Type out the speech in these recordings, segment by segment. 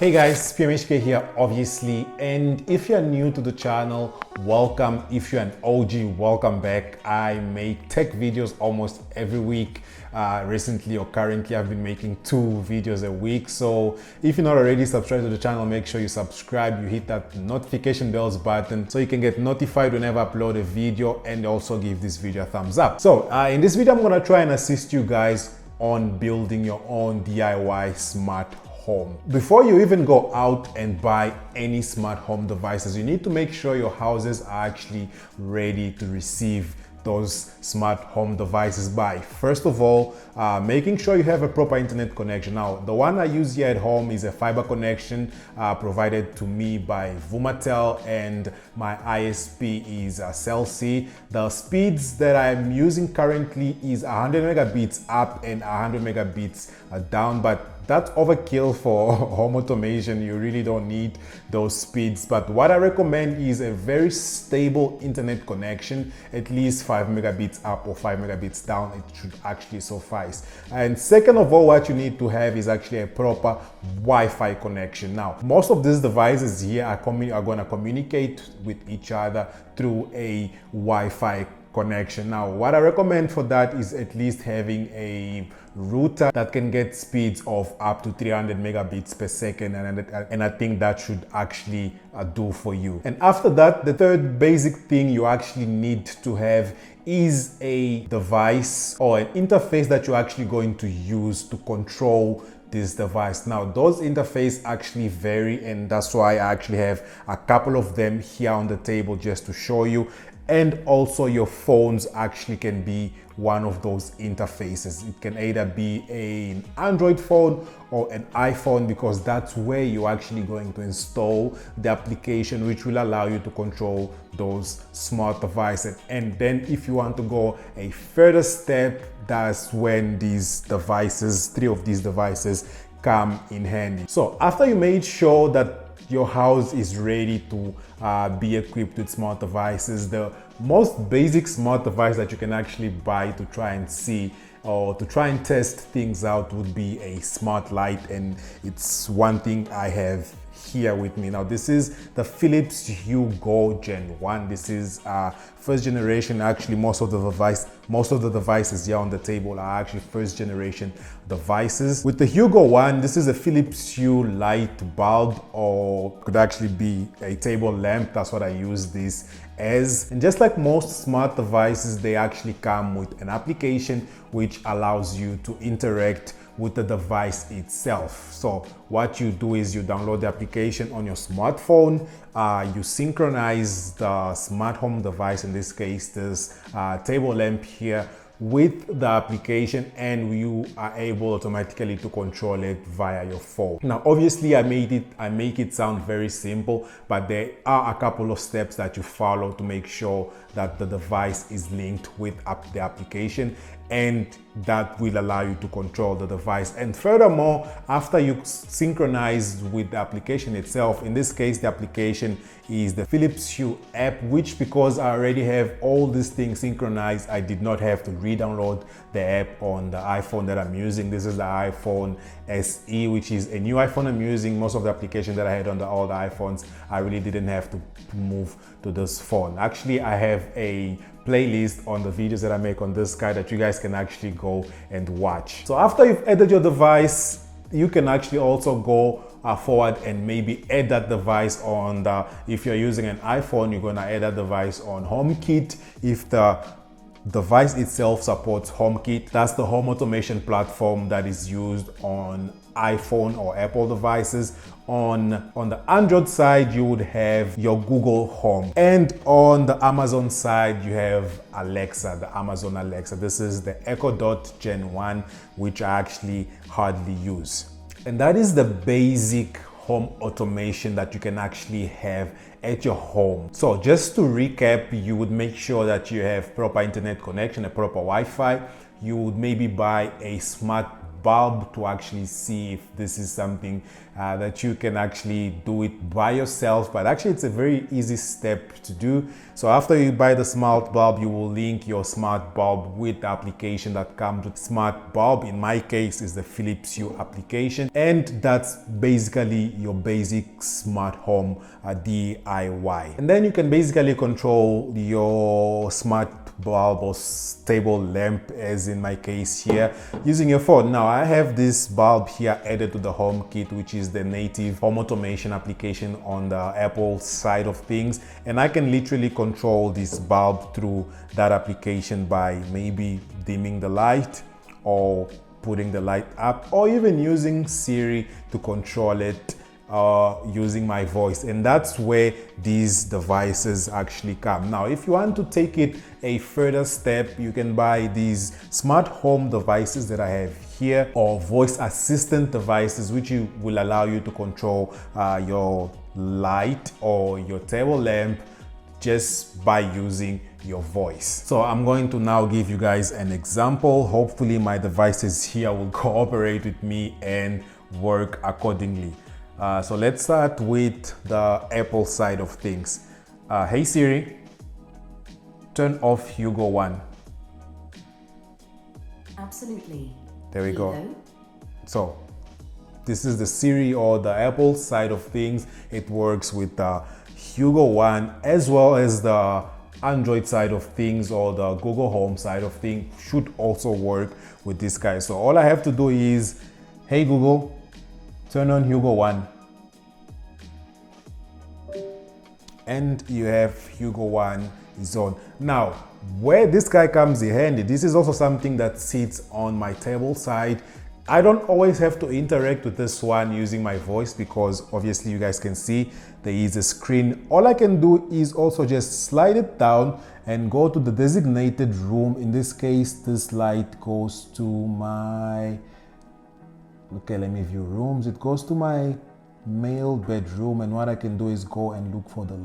Hey guys, PMHK here obviously, and if you're new to the channel, welcome. If you're an OG, welcome back. I make tech videos almost every week. Recently or currently I've been making 2 videos a week, so if you're not already subscribed to the channel, make sure you subscribe, you hit that notification bells button so you can get notified whenever I upload a video, and also give this video a thumbs up. So in this video I'm going to try and assist you guys on building your own DIY smart home. Before you even go out and buy any smart home devices, you need to make sure your houses are actually ready to receive those smart home devices by, first of all, making sure you have a proper internet connection. Now, the one I use here at home is a fiber connection provided to me by Vumatel, and my ISP is Cell C. The speeds that I'm using currently is 100 megabits up and 100 megabits down, but that's overkill for home automation. You really don't need those speeds. But what I recommend is a very stable internet connection, at least 5 megabits up or 5 megabits down. It should actually suffice. And second of all, what you need to have is actually a proper Wi-Fi connection. Now, most of these devices here are going to communicate with each other through a Wi-Fi connection. Now, what I recommend for that is at least having a router that can get speeds of up to 300 megabits per second, and I think that should actually do for you. And after that, the third basic thing you actually need to have is a device or an interface that you're actually going to use to control this device. Now, those interfaces actually vary, and that's why I actually have a couple of them here on the table just to show you. And also your phones actually can be one of those interfaces. It can either be an Android phone or an iPhone, because that's where you're actually going to install the application which will allow you to control those smart devices. And then if you want to go a further step, that's when these devices, 3 of these devices, come in handy. So after you made sure that your house is ready to be equipped with smart devices, the most basic smart device that you can actually buy to try and see or to try and test things out would be a smart light, and it's one thing I have here with me. Now, this is the Philips Hue Go Gen 1. This is first generation. Actually, most of the devices here on the table are actually first generation devices. With the Hue Go 1, this is a Philips Hue light bulb, or could actually be a table lamp. That's what I use this as. And just like most smart devices, they actually come with an application which allows you to interact with the device itself. So what you do is you download the application on your smartphone, you synchronize the smart home device, in this case this table lamp here, with the application, and you are able automatically to control it via your phone. Now, obviously I make it sound very simple, but there are a couple of steps that you follow to make sure that the device is linked with the application, and that will allow you to control the device. And furthermore, after you synchronize with the application itself, in this case the application is the Philips Hue app, which, because I already have all these things synchronized, I did not have to re-download the app on the iPhone that I'm using. This is the iPhone SE, which is a new iPhone I'm using. Most of the applications that I had on the older iPhones, I really didn't have to move to this phone. Actually, I have a playlist on the videos that I make on this guy that you guys can actually go and watch. So after you've added your device, you can actually also go forward and maybe add that device on if you're using an iPhone, you're going to add that device on HomeKit. If the device itself supports HomeKit, that's the home automation platform that is used on iPhone or Apple devices. On the Android side, you would have your Google Home, and on the Amazon side, you have Alexa, the Amazon Alexa. This is the Echo Dot Gen 1, which I actually hardly use. And that is the basic home automation that you can actually have at your home. So just to recap, you would make sure that you have proper internet connection, a proper Wi-Fi. You would maybe buy a smart bulb to actually see if this is something that you can actually do it by yourself. But actually it's a very easy step to do. So after you buy the smart bulb, you will link your smart bulb with the application that comes with smart bulb. In my case is the Philips Hue application, and that's basically your basic smart home DIY. And then you can basically control your smart bulb or table lamp, as in my case here, using your phone. Now I have this bulb here added to the home kit, which is the native home automation application on the Apple side of things, and I can literally control this bulb through that application by maybe dimming the light or putting the light up, or even using Siri to control it using my voice. And that's where these devices actually come. Now if you want to take it a further step, you can buy these smart home devices that I have here, or voice assistant devices, which will allow you to control your light or your table lamp just by using your voice. So I'm going to now give you guys an example. Hopefully my devices here will cooperate with me and work accordingly. So let's start with the Apple side of things. Hey Siri, turn off Hugo One. Absolutely. There we go. So this is the Siri or the Apple side of things. It works with the Hugo One, as well as the Android side of things, or the Google Home side of things should also work with this guy. So all I have to do is, hey Google, turn on Hugo One. And you have Hugo One is on. Now, where this guy comes in handy, this is also something that sits on my table side. I don't always have to interact with this one using my voice, because obviously you guys can see there is a screen. All I can do is also just slide it down and go to the designated room. In this case, this light goes to my, okay, let me view rooms. It goes to my male bedroom, and what I can do is go and look for the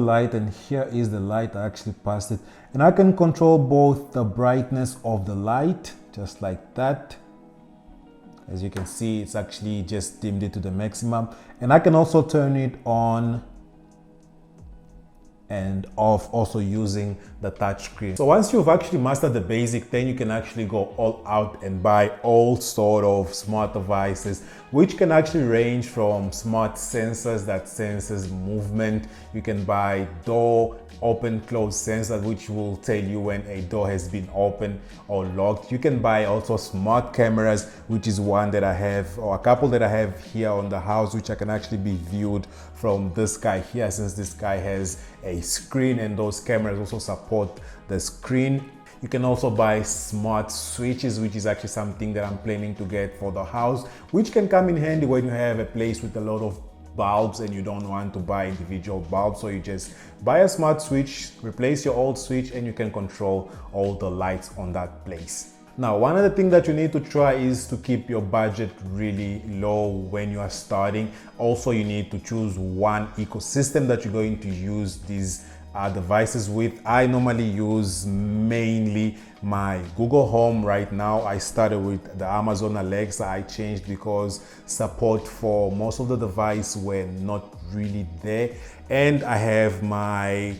light, and here is the light. I actually passed it, and I can control both the brightness of the light, just like that. As you can see, it's actually just dimmed it to the maximum, and I can also turn it on and off, also using the touch screen. So once you've actually mastered the basic, then you can actually go all out and buy all sort of smart devices, which can actually range from smart sensors that senses movement. You can buy door open close sensor, which will tell you when a door has been open or locked. You can buy also smart cameras, which is one that I have, or a couple that I have here on the house, which I can actually be viewed from this guy here, since this guy has a screen, and those cameras also support the screen. You can also buy smart switches, which is actually something that I'm planning to get for the house, which can come in handy when you have a place with a lot of bulbs and you don't want to buy individual bulbs. So you just buy a smart switch, replace your old switch, and you can control all the lights on that place. Now, one other thing that you need to try is to keep your budget really low when you are starting. Also, you need to choose one ecosystem that you're going to use these devices with. I normally use mainly my Google Home right now. I started with the Amazon Alexa. I changed because support for most of the device were not really there, and I have my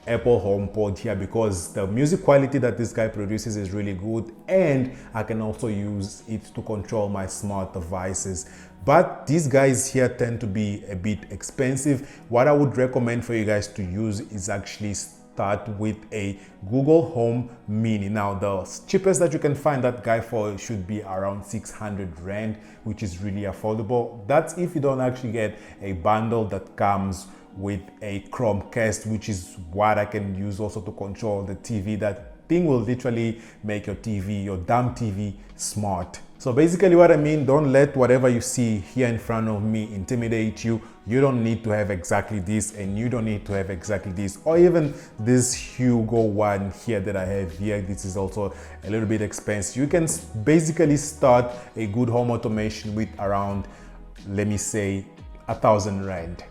Apple HomePod here because the music quality that this guy produces is really good, and I can also use it to control my smart devices. But these guys here tend to be a bit expensive. What I would recommend for you guys to use is actually start with a Google Home Mini. Now, the cheapest that you can find that guy for should be around 600 Rand, which is really affordable. That's if you don't actually get a bundle that comes with a Chromecast, which is what I can use also to control the TV. That thing will literally make your TV, your damn TV, smart. So basically what I mean, don't let whatever you see here in front of me intimidate you. You don't need to have exactly this, and you don't need to have exactly this, or even this Hugo One here that I have here. This is also a little bit expensive. You can basically start a good home automation with around, let me say, 1,000 Rand.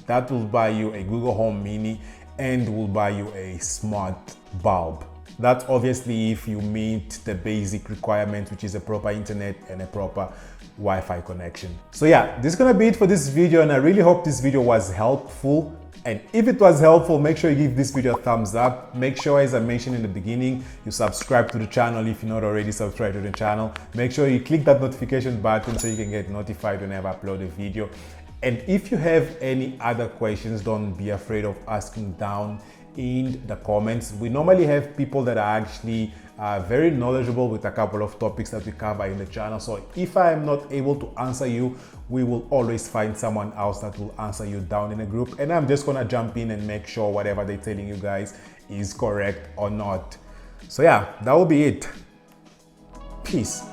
That will buy you a Google Home Mini and will buy you a smart bulb. That's obviously if you meet the basic requirements, which is a proper internet and a proper Wi-Fi connection. So yeah, this is gonna be it for this video, and I really hope this video was helpful. And if it was helpful, make sure you give this video a thumbs up. Make sure, as I mentioned in the beginning, you subscribe to the channel if you're not already subscribed to the channel. Make sure you click that notification button so you can get notified whenever I upload a video. And if you have any other questions, don't be afraid of asking down in the comments. We normally have people that are actually very knowledgeable with a couple of topics that we cover in the channel. So if I am not able to answer you, we will always find someone else that will answer you down in a group. And I'm just gonna jump in and make sure whatever they're telling you guys is correct or not. So yeah, that will be it. Peace.